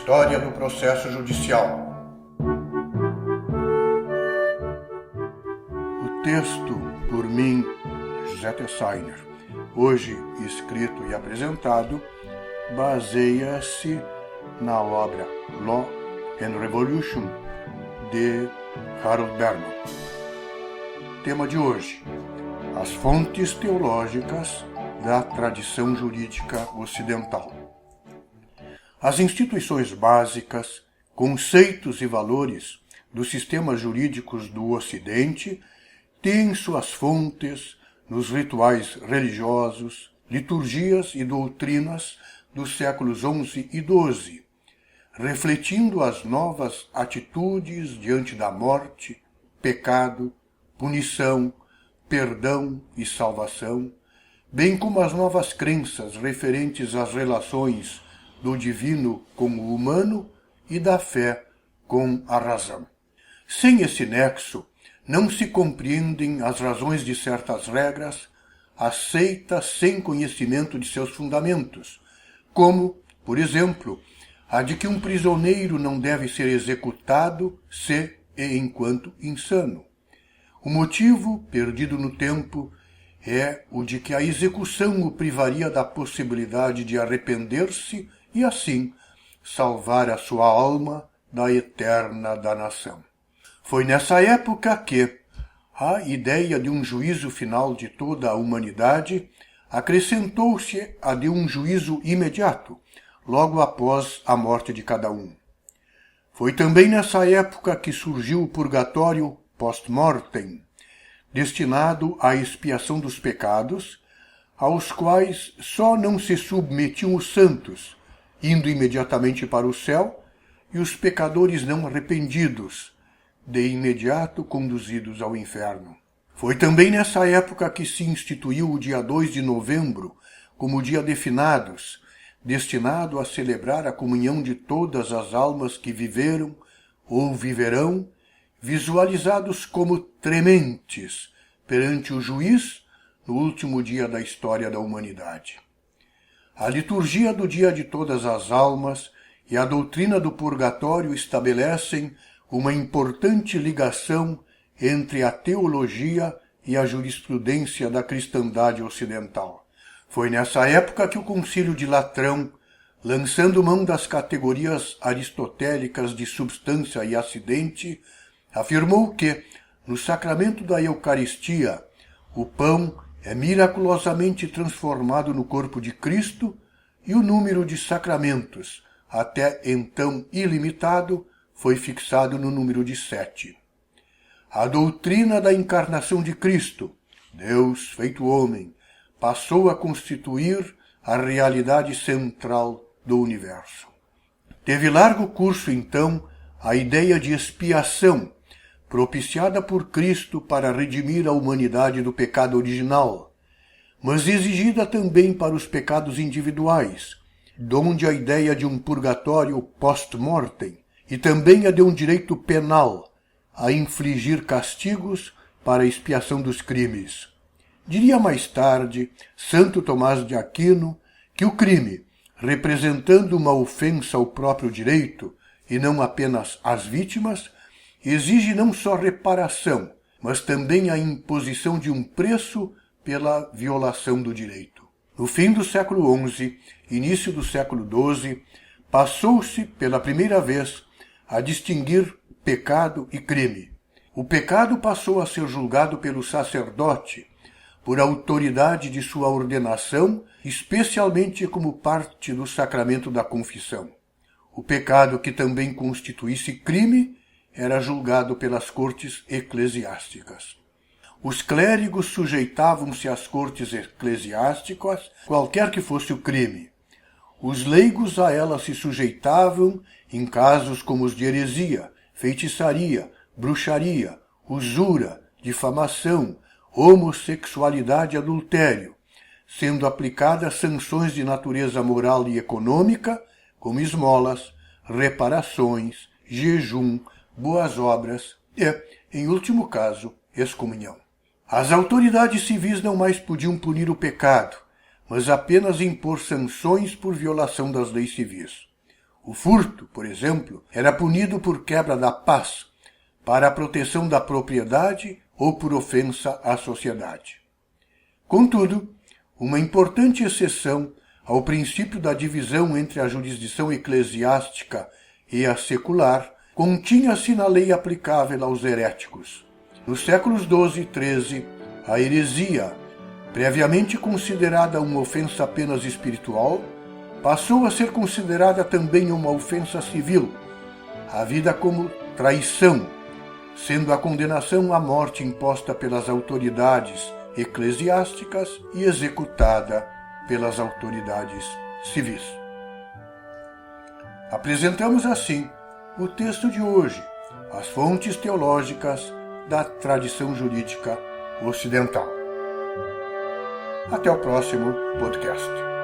História do processo judicial. O texto, por mim, José Tessiner, hoje escrito e apresentado, baseia-se na obra Law and Revolution, de Harold Berman. Tema de hoje: as fontes teológicas da tradição jurídica ocidental. As instituições básicas, conceitos e valores dos sistemas jurídicos do Ocidente têm suas fontes nos rituais religiosos, liturgias e doutrinas dos séculos XI e XII, refletindo as novas atitudes diante da morte, pecado, punição, perdão e salvação, bem como as novas crenças referentes às relações do divino com o humano e da fé com a razão. Sem esse nexo, não se compreendem as razões de certas regras, aceitas sem conhecimento de seus fundamentos, como, por exemplo, a de que um prisioneiro não deve ser executado se e enquanto insano. O motivo, perdido no tempo, é o de que a execução o privaria da possibilidade de arrepender-se e, assim, salvar a sua alma da eterna danação. Foi nessa época que a ideia de um juízo final de toda a humanidade acrescentou-se a de um juízo imediato, logo após a morte de cada um. Foi também nessa época que surgiu o purgatório post-mortem, destinado à expiação dos pecados, aos quais só não se submetiam os santos, indo imediatamente para o céu, e os pecadores não arrependidos, de imediato conduzidos ao inferno. Foi também nessa época que se instituiu o dia 2 de novembro como dia de finados, destinado a celebrar a comunhão de todas as almas que viveram ou viverão, visualizados como trementes perante o juiz no último dia da história da humanidade. A liturgia do Dia de Todas as Almas e a doutrina do purgatório estabelecem uma importante ligação entre a teologia e a jurisprudência da cristandade ocidental. Foi nessa época que o Concílio de Latrão, lançando mão das categorias aristotélicas de substância e acidente, afirmou que, no sacramento da Eucaristia, o pão é miraculosamente transformado no corpo de Cristo e o número de sacramentos, até então ilimitado, foi fixado no número de 7. A doutrina da encarnação de Cristo, Deus feito homem, passou a constituir a realidade central do universo. Teve largo curso, então, a ideia de expiação, propiciada por Cristo para redimir a humanidade do pecado original, mas exigida também para os pecados individuais, donde a ideia de um purgatório post-mortem e também a de um direito penal a infligir castigos para a expiação dos crimes. Diria mais tarde Santo Tomás de Aquino que o crime, representando uma ofensa ao próprio direito e não apenas às vítimas, exige não só reparação, mas também a imposição de um preço pela violação do direito. No fim do século XI, início do século XII, passou-se pela primeira vez a distinguir pecado e crime. O pecado passou a ser julgado pelo sacerdote, por autoridade de sua ordenação, especialmente como parte do sacramento da confissão. O pecado, que também constituísse crime, era julgado pelas cortes eclesiásticas. Os clérigos sujeitavam-se às cortes eclesiásticas, qualquer que fosse o crime. Os leigos a elas se sujeitavam em casos como os de heresia, feitiçaria, bruxaria, usura, difamação, homossexualidade e adultério, sendo aplicadas sanções de natureza moral e econômica, como esmolas, reparações, jejum, boas obras e, em último caso, excomunhão. As autoridades civis não mais podiam punir o pecado, mas apenas impor sanções por violação das leis civis. O furto, por exemplo, era punido por quebra da paz, para a proteção da propriedade ou por ofensa à sociedade. Contudo, uma importante exceção ao princípio da divisão entre a jurisdição eclesiástica e a secular continha-se na lei aplicável aos heréticos. Nos séculos XII e XIII, a heresia, previamente considerada uma ofensa apenas espiritual, passou a ser considerada também uma ofensa civil, havida como traição, sendo a condenação à morte imposta pelas autoridades eclesiásticas e executada pelas autoridades civis. Apresentamos assim o texto de hoje, as fontes teológicas da tradição jurídica ocidental. Até o próximo podcast.